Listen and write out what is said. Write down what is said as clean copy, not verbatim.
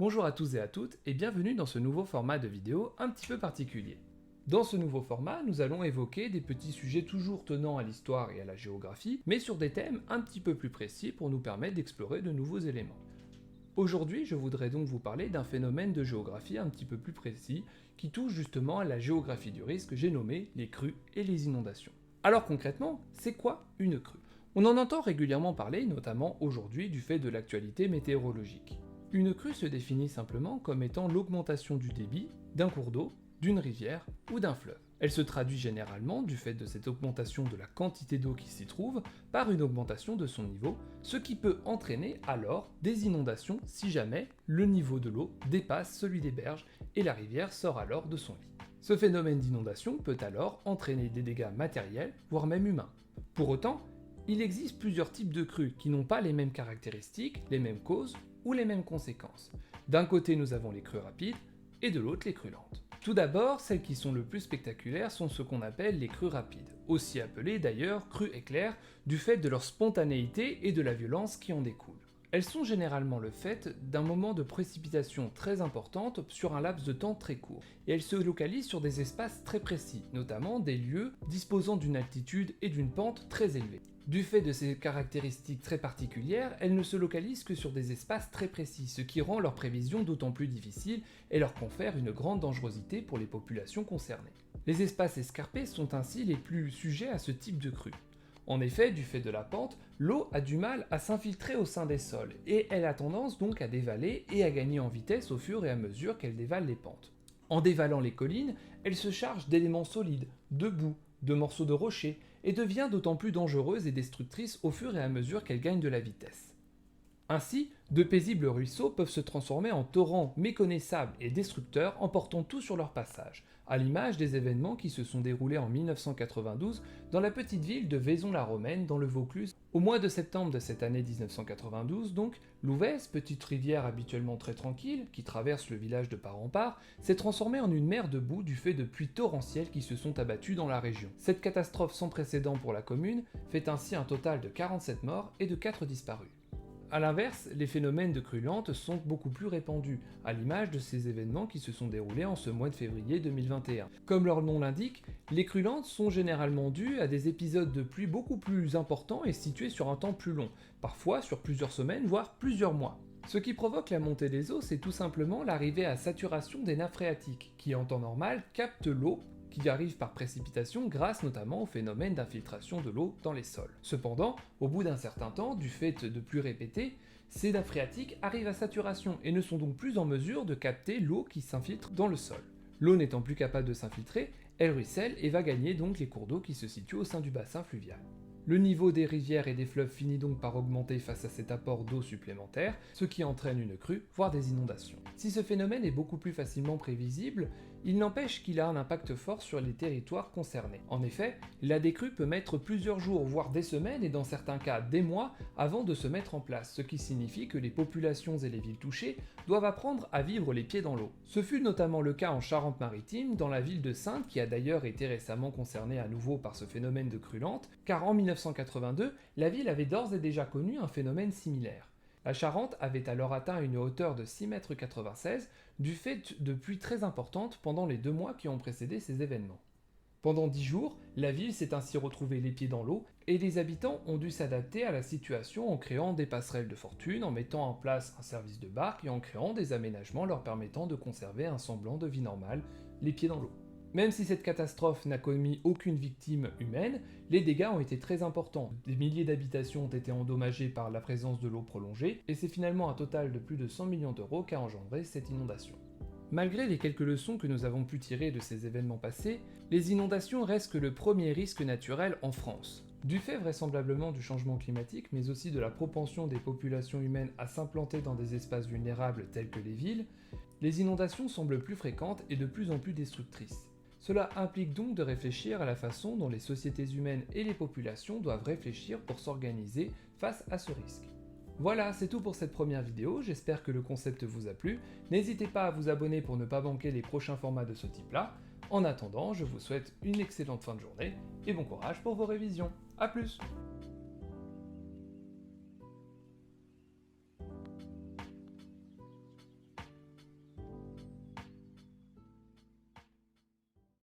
Bonjour à tous et à toutes et bienvenue dans ce nouveau format de vidéo un petit peu particulier. Dans ce nouveau format, nous allons évoquer des petits sujets toujours tenant à l'histoire et à la géographie, mais sur des thèmes un petit peu plus précis pour nous permettre d'explorer de nouveaux éléments. Aujourd'hui, je voudrais donc vous parler d'un phénomène de géographie un petit peu plus précis qui touche justement à la géographie du risque, j'ai nommé les crues et les inondations. Alors concrètement, c'est quoi une crue? On en entend régulièrement parler, notamment aujourd'hui du fait de l'actualité météorologique. Une crue se définit simplement comme étant l'augmentation du débit d'un cours d'eau, d'une rivière ou d'un fleuve. Elle se traduit généralement, du fait de cette augmentation de la quantité d'eau qui s'y trouve, par une augmentation de son niveau, ce qui peut entraîner alors des inondations si jamais le niveau de l'eau dépasse celui des berges et la rivière sort alors de son lit. Ce phénomène d'inondation peut alors entraîner des dégâts matériels, voire même humains. Pour autant, il existe plusieurs types de crues qui n'ont pas les mêmes caractéristiques, les mêmes causes ou les mêmes conséquences. D'un côté, nous avons les crues rapides et de l'autre les crues lentes. Tout d'abord, celles qui sont le plus spectaculaires sont ce qu'on appelle les crues rapides, aussi appelées d'ailleurs crues éclairs, du fait de leur spontanéité et de la violence qui en découle. Elles sont généralement le fait d'un moment de précipitation très importante sur un laps de temps très court, et elles se localisent sur des espaces très précis, notamment des lieux disposant d'une altitude et d'une pente très élevées. Du fait de ces caractéristiques très particulières, elles ne se localisent que sur des espaces très précis, ce qui rend leur prévision d'autant plus difficile et leur confère une grande dangerosité pour les populations concernées. Les espaces escarpés sont ainsi les plus sujets à ce type de crue. En effet, du fait de la pente, l'eau a du mal à s'infiltrer au sein des sols, et elle a tendance donc à dévaler et à gagner en vitesse au fur et à mesure qu'elle dévale les pentes. En dévalant les collines, elle se charge d'éléments solides, de boue, de morceaux de rochers, et devient d'autant plus dangereuse et destructrice au fur et à mesure qu'elle gagne de la vitesse. Ainsi, de paisibles ruisseaux peuvent se transformer en torrents méconnaissables et destructeurs, emportant tout sur leur passage, à l'image des événements qui se sont déroulés en 1992 dans la petite ville de Vaison-la-Romaine dans le Vaucluse. Au mois de septembre de cette année 1992 donc, l'Ouvèze, petite rivière habituellement très tranquille, qui traverse le village de part en part, s'est transformée en une mer de boue du fait de pluies torrentielles qui se sont abattues dans la région. Cette catastrophe sans précédent pour la commune fait ainsi un total de 47 morts et de 4 disparus. A l'inverse, les phénomènes de crues lentes sont beaucoup plus répandus, à l'image de ces événements qui se sont déroulés en ce mois de février 2021. Comme leur nom l'indique, les crues lentes sont généralement dues à des épisodes de pluie beaucoup plus importants et situés sur un temps plus long, parfois sur plusieurs semaines, voire plusieurs mois. Ce qui provoque la montée des eaux, c'est tout simplement l'arrivée à saturation des nappes phréatiques, qui en temps normal captent l'eau qui arrive par précipitation grâce notamment au phénomène d'infiltration de l'eau dans les sols. Cependant, au bout d'un certain temps, du fait de pluies répétées, ces nappes phréatiques arrivent à saturation et ne sont donc plus en mesure de capter l'eau qui s'infiltre dans le sol. L'eau n'étant plus capable de s'infiltrer, elle ruisselle et va gagner donc les cours d'eau qui se situent au sein du bassin fluvial. Le niveau des rivières et des fleuves finit donc par augmenter face à cet apport d'eau supplémentaire, ce qui entraîne une crue, voire des inondations. Si ce phénomène est beaucoup plus facilement prévisible, il n'empêche qu'il a un impact fort sur les territoires concernés. En effet, la décrue peut mettre plusieurs jours, voire des semaines, et dans certains cas des mois, avant de se mettre en place, ce qui signifie que les populations et les villes touchées doivent apprendre à vivre les pieds dans l'eau. Ce fut notamment le cas en Charente-Maritime, dans la ville de Saintes, qui a d'ailleurs été récemment concernée à nouveau par ce phénomène de crue lente, car en 1982, la ville avait d'ores et déjà connu un phénomène similaire. La Charente avait alors atteint une hauteur de 6,96 m du fait de pluies très importantes pendant les 2 mois qui ont précédé ces événements. Pendant 10 jours, la ville s'est ainsi retrouvée les pieds dans l'eau et les habitants ont dû s'adapter à la situation en créant des passerelles de fortune, en mettant en place un service de barque et en créant des aménagements leur permettant de conserver un semblant de vie normale, les pieds dans l'eau. Même si cette catastrophe n'a commis aucune victime humaine, les dégâts ont été très importants. Des milliers d'habitations ont été endommagées par la présence de l'eau prolongée, et c'est finalement un total de plus de 100 millions d'euros qu'a engendré cette inondation. Malgré les quelques leçons que nous avons pu tirer de ces événements passés, les inondations restent que le premier risque naturel en France. Du fait vraisemblablement du changement climatique, mais aussi de la propension des populations humaines à s'implanter dans des espaces vulnérables tels que les villes, les inondations semblent plus fréquentes et de plus en plus destructrices. Cela implique donc de réfléchir à la façon dont les sociétés humaines et les populations doivent réfléchir pour s'organiser face à ce risque. Voilà, c'est tout pour cette première vidéo, j'espère que le concept vous a plu. N'hésitez pas à vous abonner pour ne pas manquer les prochains formats de ce type-là. En attendant, je vous souhaite une excellente fin de journée et bon courage pour vos révisions. A plus!